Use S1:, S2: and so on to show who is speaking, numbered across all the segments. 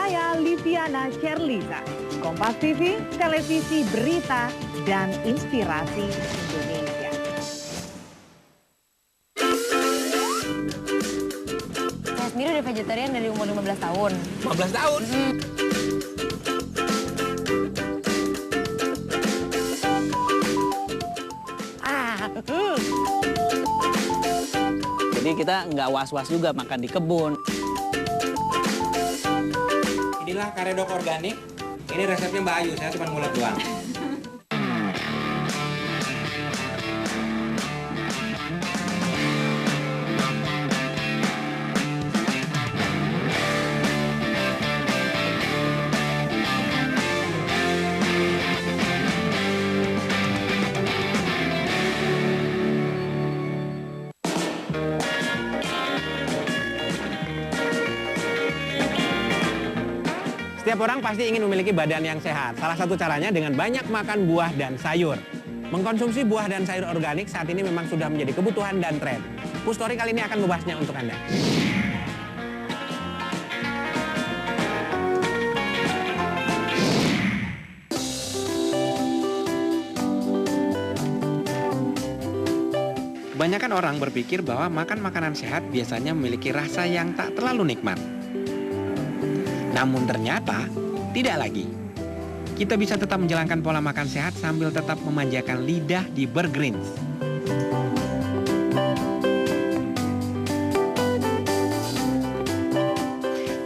S1: saya Liviana Cerlisa. Kompas TV, televisi berita dan inspirasi Indonesia.
S2: Saya sendiri udah vegetarian dari umur 15 tahun.
S3: 15 tahun?
S4: Jadi kita nggak was-was juga makan di kebun.
S3: Inilah karedok organik. Ini resepnya Mbak Ayu, saya cuma ngulet doang. Setiap orang pasti ingin memiliki badan yang sehat. Salah satu caranya dengan banyak makan buah dan sayur. Mengkonsumsi buah dan sayur organik saat ini memang sudah menjadi kebutuhan dan tren. Pustori kali ini akan membahasnya untuk Anda. Kebanyakan orang berpikir bahwa makan makanan sehat biasanya memiliki rasa yang tak terlalu nikmat. Namun ternyata tidak lagi. Kita bisa tetap menjalankan pola makan sehat sambil tetap memanjakan lidah di Burgerins.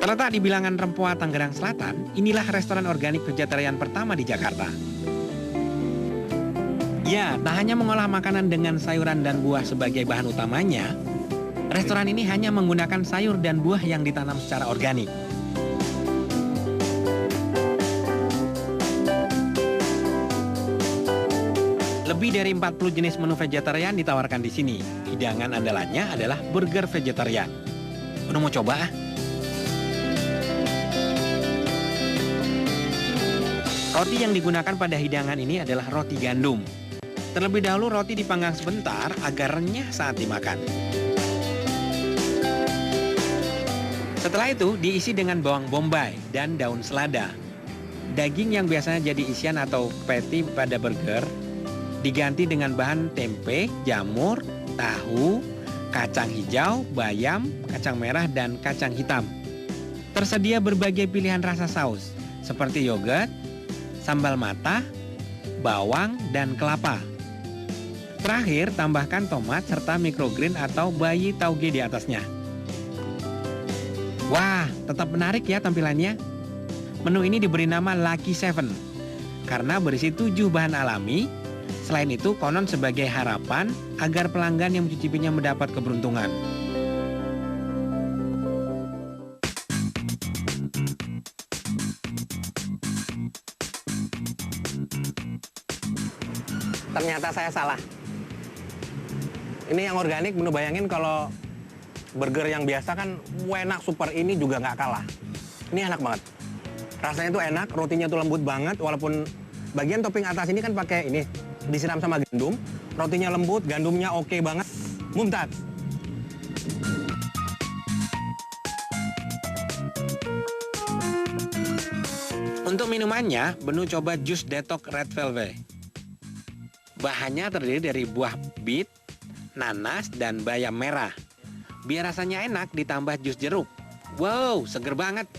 S3: Terletak di bilangan Rempoa, Tangerang Selatan, inilah restoran organik vegetarian pertama di Jakarta. Ya, tak hanya mengolah makanan dengan sayuran dan buah sebagai bahan utamanya, restoran ini hanya menggunakan sayur dan buah yang ditanam secara organik. Lebih dari 40 jenis menu vegetarian ditawarkan di sini. Hidangan andalannya adalah burger vegetarian. Udah mau coba ah? Roti yang digunakan pada hidangan ini adalah roti gandum. Terlebih dahulu roti dipanggang sebentar agar renyah saat dimakan. Setelah itu diisi dengan bawang bombay dan daun selada. Daging yang biasanya jadi isian atau patty pada burger diganti dengan bahan tempe, jamur, tahu, kacang hijau, bayam, kacang merah, dan kacang hitam. Tersedia berbagai pilihan rasa saus, seperti yogurt, sambal matah, bawang, dan kelapa. Terakhir, tambahkan tomat serta microgreen atau bayi tauge di atasnya. Wah, tetap menarik ya tampilannya. Menu ini diberi nama Lucky Seven, karena berisi 7 bahan alami. Selain itu, konon sebagai harapan agar pelanggan yang mencicipinya mendapat keberuntungan. Ternyata saya salah. Ini yang organik, menu bayangin kalau burger yang biasa kan enak super, ini juga nggak kalah. Ini enak banget. Rasanya tuh enak, rotinya tuh lembut banget, walaupun bagian topping atas ini kan pakai ini, disiram sama gandum, rotinya lembut, gandumnya oke banget, mumtaz. Untuk minumannya, menu coba jus detox red velvet. Bahannya terdiri dari buah bit, nanas, dan bayam merah. Biar rasanya enak ditambah jus jeruk. Wow, seger banget.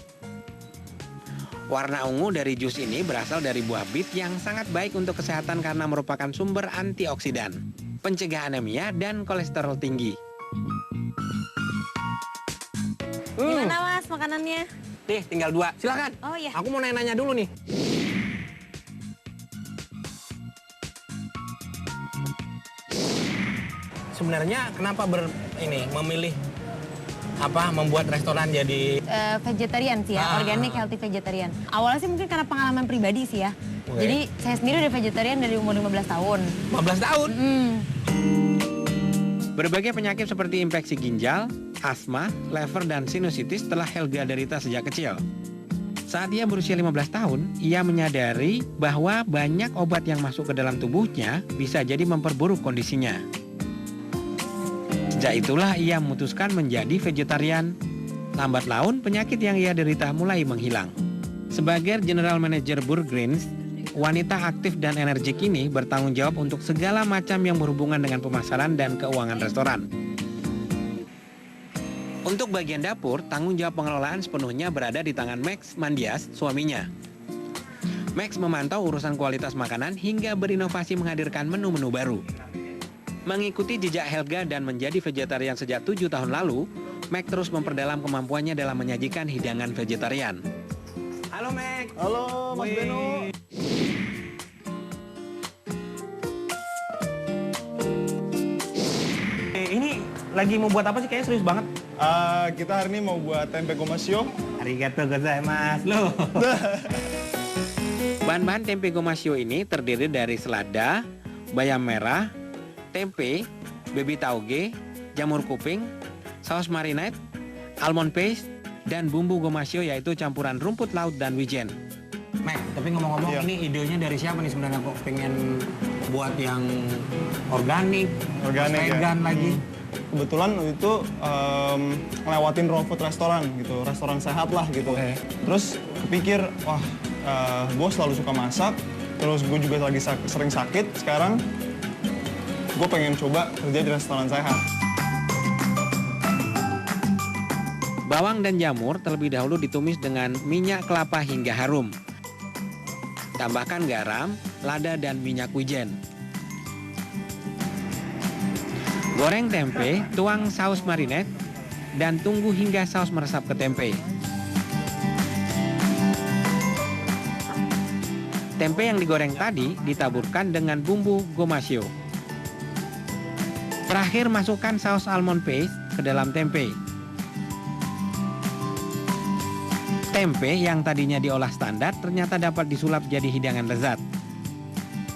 S3: Warna ungu dari jus ini berasal dari buah bit yang sangat baik untuk kesehatan karena merupakan sumber antioksidan, pencegah anemia, dan kolesterol tinggi.
S2: Gimana Mas makanannya?
S3: Nih, tinggal 2. Silakan.
S2: Oh iya.
S3: Aku mau nanya dulu nih. Sebenarnya kenapa memilih membuat restoran jadi
S2: Vegetarian sih ya, organic healthy vegetarian. Awalnya sih mungkin karena pengalaman pribadi sih ya.
S3: Oke.
S2: Jadi saya sendiri udah vegetarian dari umur 15 tahun.
S3: 15 tahun?
S5: Berbagai penyakit seperti infeksi ginjal, asma, lever, dan sinusitis telah Helga derita sejak kecil. Saat ia berusia 15 tahun, ia menyadari bahwa banyak obat yang masuk ke dalam tubuhnya bisa jadi memperburuk kondisinya. Sejak itulah ia memutuskan menjadi vegetarian.
S3: Lambat laun, penyakit yang ia derita mulai menghilang. Sebagai General Manager Burgreens, wanita aktif dan energik ini bertanggung jawab untuk segala macam yang berhubungan dengan pemasaran dan keuangan restoran. Untuk bagian dapur, tanggung jawab pengelolaan sepenuhnya berada di tangan Max Mandias, suaminya. Max memantau urusan kualitas makanan hingga berinovasi menghadirkan menu-menu baru. Mengikuti jejak Helga dan menjadi vegetarian sejak 7 tahun lalu, Max terus memperdalam kemampuannya dalam menyajikan hidangan vegetarian. Halo Max.
S6: Halo Mas Beno.
S3: Ini lagi mau buat apa sih? Kayaknya serius banget.
S6: Kita hari ini mau buat tempe gomasio.
S3: Arigato gozaimasu. Loh. Bahan-bahan tempe gomasio ini terdiri dari selada, bayam merah, tempe, baby tauge, jamur kuping, saus marinade, almond paste, dan bumbu gomasio yaitu campuran rumput laut dan wijen. Mek, tapi ngomong-ngomong
S6: Iya.
S3: ini idenya dari siapa nih sebenarnya kok pengen buat yang organik, vegan
S6: ya.
S3: lagi?
S6: Kebetulan waktu itu ngelewatin raw food restoran gitu, restoran sehat lah gitu.
S3: Oke.
S6: Terus kepikir, wah gue selalu suka masak, terus gue juga lagi sering sakit sekarang. Gue pengen coba kerja di restoran sehat.
S3: Bawang dan jamur terlebih dahulu ditumis dengan minyak kelapa hingga harum. Tambahkan garam, lada, dan minyak wijen. Goreng tempe, tuang saus marinade, dan tunggu hingga saus meresap ke tempe. Tempe yang digoreng tadi ditaburkan dengan bumbu gomasio. Terakhir masukkan saus almond paste ke dalam tempe. Tempe yang tadinya diolah standar ternyata dapat disulap jadi hidangan lezat.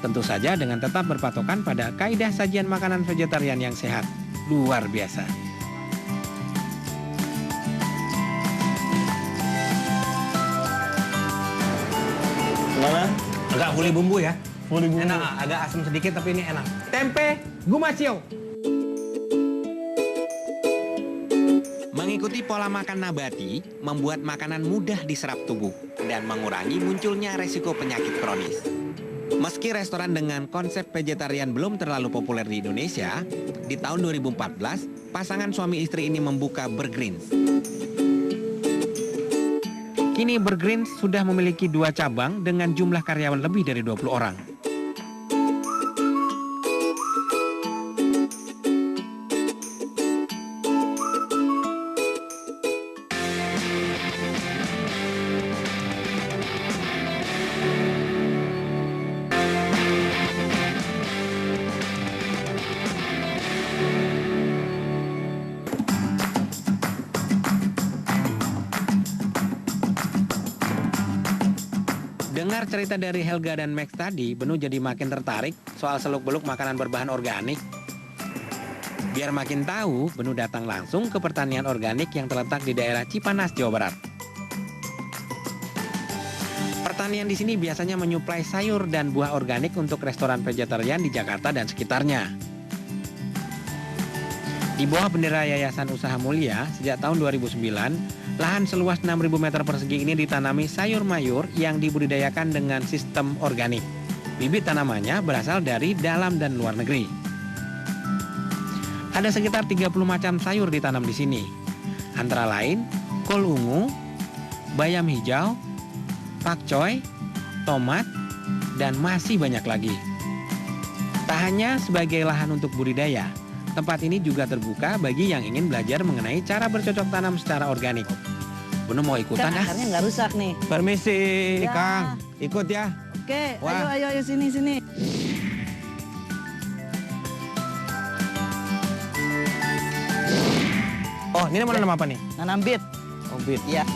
S3: Tentu saja dengan tetap berpatokan pada kaidah sajian makanan vegetarian yang sehat. Luar biasa.
S6: Gimana?
S3: Agak huli bumbu ya.
S6: Boleh bumbu.
S3: Enak, agak asam sedikit tapi ini enak. Tempe gomasio. Mengikuti pola makan nabati membuat makanan mudah diserap tubuh dan mengurangi munculnya resiko penyakit kronis. Meski restoran dengan konsep vegetarian belum terlalu populer di Indonesia, di tahun 2014 pasangan suami istri ini membuka Burgreens. Kini Burgreens sudah memiliki 2 cabang dengan jumlah karyawan lebih dari 20 orang. Dengar cerita dari Helga dan Max tadi, Benu jadi makin tertarik soal seluk-beluk makanan berbahan organik. Biar makin tahu, Benu datang langsung ke pertanian organik yang terletak di daerah Cipanas, Jawa Barat. Pertanian di sini biasanya menyuplai sayur dan buah organik untuk restoran vegetarian di Jakarta dan sekitarnya. Di bawah bendera Yayasan Usaha Mulia, sejak tahun 2009, lahan seluas 6.000 meter persegi ini ditanami sayur mayur yang dibudidayakan dengan sistem organik. Bibit tanamannya berasal dari dalam dan luar negeri. Ada sekitar 30 macam sayur ditanam di sini. Antara lain, kol ungu, bayam hijau, pakcoy, tomat, dan masih banyak lagi. Tak hanya sebagai lahan untuk budidaya, tempat ini juga terbuka bagi yang ingin belajar mengenai cara bercocok tanam secara organik. Benu mau ikutan
S7: Kan akarnya nggak rusak nih.
S3: Permisi,
S7: Ya.
S3: Kang. Ikut ya.
S7: Oke,
S3: Wah.
S7: ayo sini.
S3: Oh, ini mau nanam apa nih?
S7: Nanam bit.
S3: Oh, bit.
S7: Ya.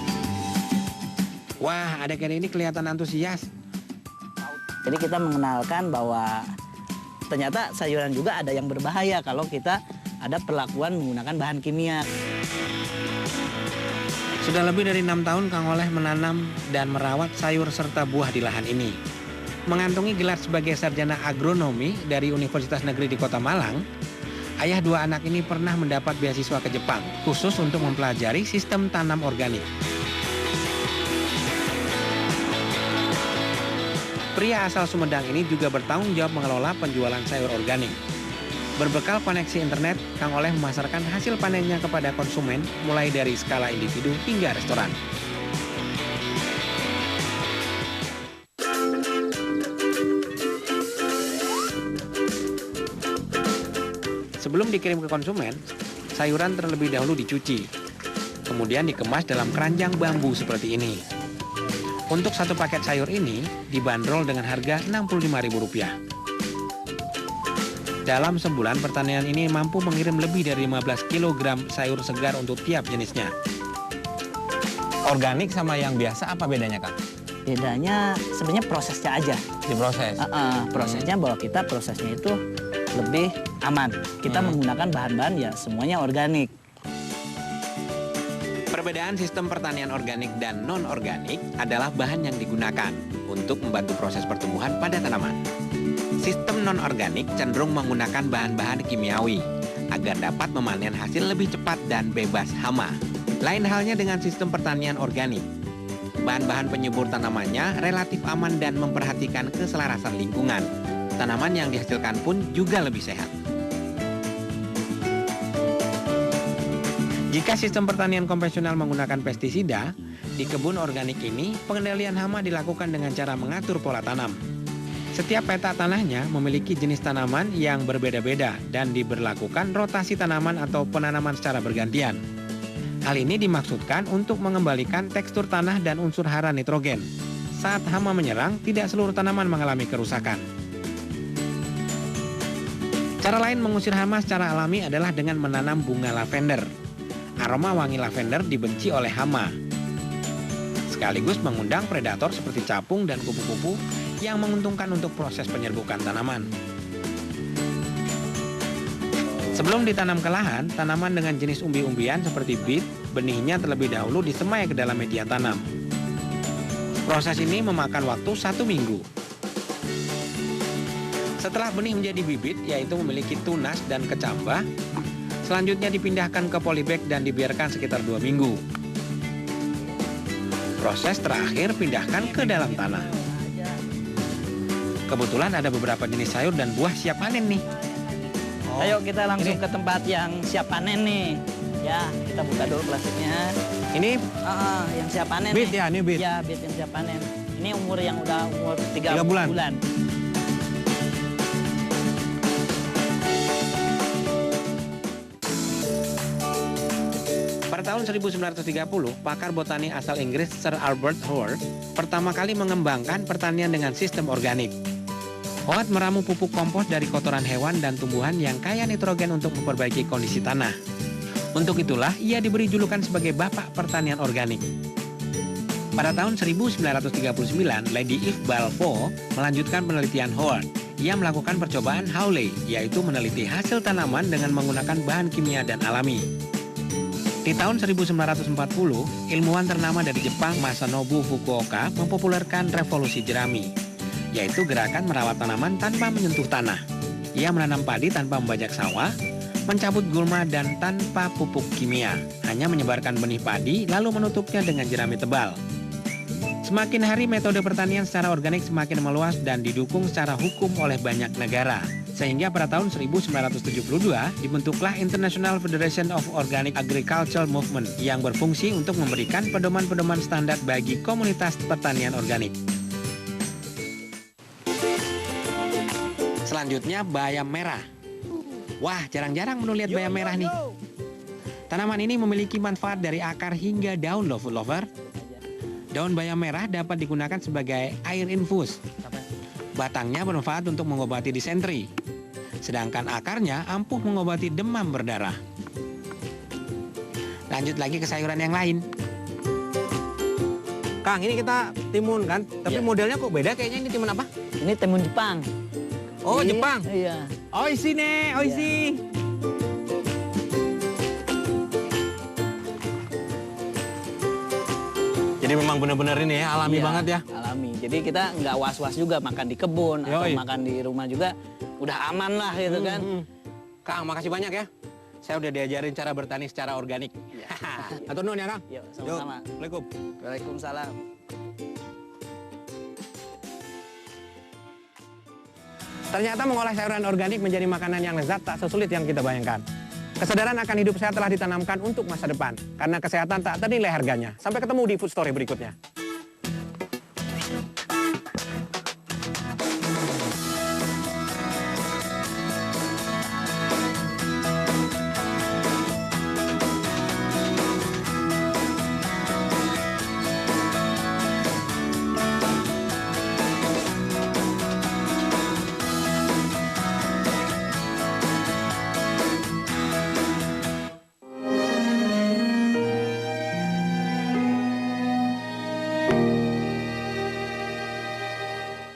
S3: Wah, adik-adik ini kelihatan antusias.
S7: Jadi kita mengenalkan bahwa ternyata sayuran juga ada yang berbahaya kalau kita ada perlakuan menggunakan bahan kimia.
S3: Sudah lebih dari 6 tahun Kang Oleh menanam dan merawat sayur serta buah di lahan ini. Mengantongi gelar sebagai sarjana agronomi dari Universitas Negeri di Kota Malang, Ayah dua anak ini pernah mendapat beasiswa ke Jepang, khusus untuk mempelajari sistem tanam organik. Pria asal Sumedang ini juga bertanggung jawab mengelola penjualan sayur organik. Berbekal koneksi internet, Kang Oleh memasarkan hasil panennya kepada konsumen mulai dari skala individu hingga restoran. Sebelum dikirim ke konsumen, sayuran terlebih dahulu dicuci. Kemudian dikemas dalam keranjang bambu seperti ini. Untuk satu paket sayur ini dibanderol dengan harga Rp65.000. Dalam sebulan, pertanian ini mampu mengirim lebih dari 15 kg sayur segar untuk tiap jenisnya.
S5: Organik sama yang biasa apa bedanya, Kang?
S7: Bedanya sebenarnya prosesnya aja.
S5: Diproses.
S7: Prosesnya bahwa kita prosesnya itu lebih aman. Kita menggunakan bahan-bahan ya semuanya organik.
S3: Perbedaan sistem pertanian organik dan non-organik adalah bahan yang digunakan untuk membantu proses pertumbuhan pada tanaman. Sistem non-organik cenderung menggunakan bahan-bahan kimiawi agar dapat memanen hasil lebih cepat dan bebas hama. Lain halnya dengan sistem pertanian organik. Bahan-bahan penyubur tanamannya relatif aman dan memperhatikan keselarasan lingkungan. Tanaman yang dihasilkan pun juga lebih sehat. Jika sistem pertanian konvensional menggunakan pestisida, di kebun organik ini pengendalian hama dilakukan dengan cara mengatur pola tanam. Setiap peta tanahnya memiliki jenis tanaman yang berbeda-beda dan diberlakukan rotasi tanaman atau penanaman secara bergantian. Hal ini dimaksudkan untuk mengembalikan tekstur tanah dan unsur hara nitrogen. Saat hama menyerang, tidak seluruh tanaman mengalami kerusakan. Cara lain mengusir hama secara alami adalah dengan menanam bunga lavender. Aroma wangi lavender dibenci oleh hama, sekaligus mengundang predator seperti capung dan kupu-kupu yang menguntungkan untuk proses penyerbukan tanaman. Sebelum ditanam ke lahan, tanaman dengan jenis umbi-umbian seperti beet, benihnya terlebih dahulu disemai ke dalam media tanam. Proses ini memakan waktu 1 minggu. Setelah benih menjadi bibit, yaitu memiliki tunas dan kecambah, selanjutnya dipindahkan ke polybag dan dibiarkan sekitar 2 minggu. Proses terakhir pindahkan ke dalam tanah. Kebetulan ada beberapa jenis sayur dan buah siap panen nih.
S7: Ayo kita langsung ke tempat yang siap panen nih. Ya, kita buka dulu plastiknya.
S3: Ini
S7: Yang siap panen
S3: beet
S7: nih.
S3: ya, ini beet.
S7: Ya, beet yang siap panen. Ini umur yang udah umur 3
S3: bulan.
S7: bulan.
S3: Pada tahun 1930, pakar botani asal Inggris Sir Albert Howard pertama kali mengembangkan pertanian dengan sistem organik. Howard meramu pupuk kompos dari kotoran hewan dan tumbuhan yang kaya nitrogen untuk memperbaiki kondisi tanah. Untuk itulah ia diberi julukan sebagai Bapak Pertanian Organik. Pada tahun 1939, Lady Eve Balfour melanjutkan penelitian Howard. Ia melakukan percobaan Hawley, yaitu meneliti hasil tanaman dengan menggunakan bahan kimia dan alami. Di tahun 1940, ilmuwan ternama dari Jepang Masanobu Fukuoka mempopulerkan revolusi jerami, yaitu gerakan merawat tanaman tanpa menyentuh tanah. Ia menanam padi tanpa membajak sawah, mencabut gulma dan tanpa pupuk kimia, hanya menyebarkan benih padi lalu menutupnya dengan jerami tebal. Semakin hari metode pertanian secara organik semakin meluas dan didukung secara hukum oleh banyak negara. Sehingga pada tahun 1972 dibentuklah International Federation of Organic Agriculture Movement yang berfungsi untuk memberikan pedoman-pedoman standar bagi komunitas pertanian organik. Selanjutnya bayam merah. Wah, jarang-jarang menu lihat bayam merah nih. Tanaman ini memiliki manfaat dari akar hingga daun loh, food lover. Daun bayam merah dapat digunakan sebagai air infus. Batangnya bermanfaat untuk mengobati disentri, sedangkan akarnya ampuh mengobati demam berdarah. Lanjut lagi ke sayuran yang lain. Kang, ini kita timun kan? Tapi modelnya kok beda kayaknya, ini timun apa?
S7: Ini timun Jepang.
S3: Oh, Jepang.
S7: Iya.
S3: Oishi nih, oishi. Jadi memang benar-benar ini ya, alami banget ya.
S7: Alami. Jadi kita nggak was-was juga makan di kebun atau makan di rumah juga udah aman lah gitu kan.
S3: Kang, makasih banyak ya. Saya udah diajarin cara bertani secara organik. Atur nuhun ya, Kang.
S7: Yuk, sama-sama.
S3: Assalamualaikum.
S7: Waalaikumsalam.
S3: Ternyata mengolah sayuran organik menjadi makanan yang lezat tak sesulit yang kita bayangkan. Kesadaran akan hidup sehat telah ditanamkan untuk masa depan. Karena kesehatan tak ternilai harganya. Sampai ketemu di Food Story berikutnya.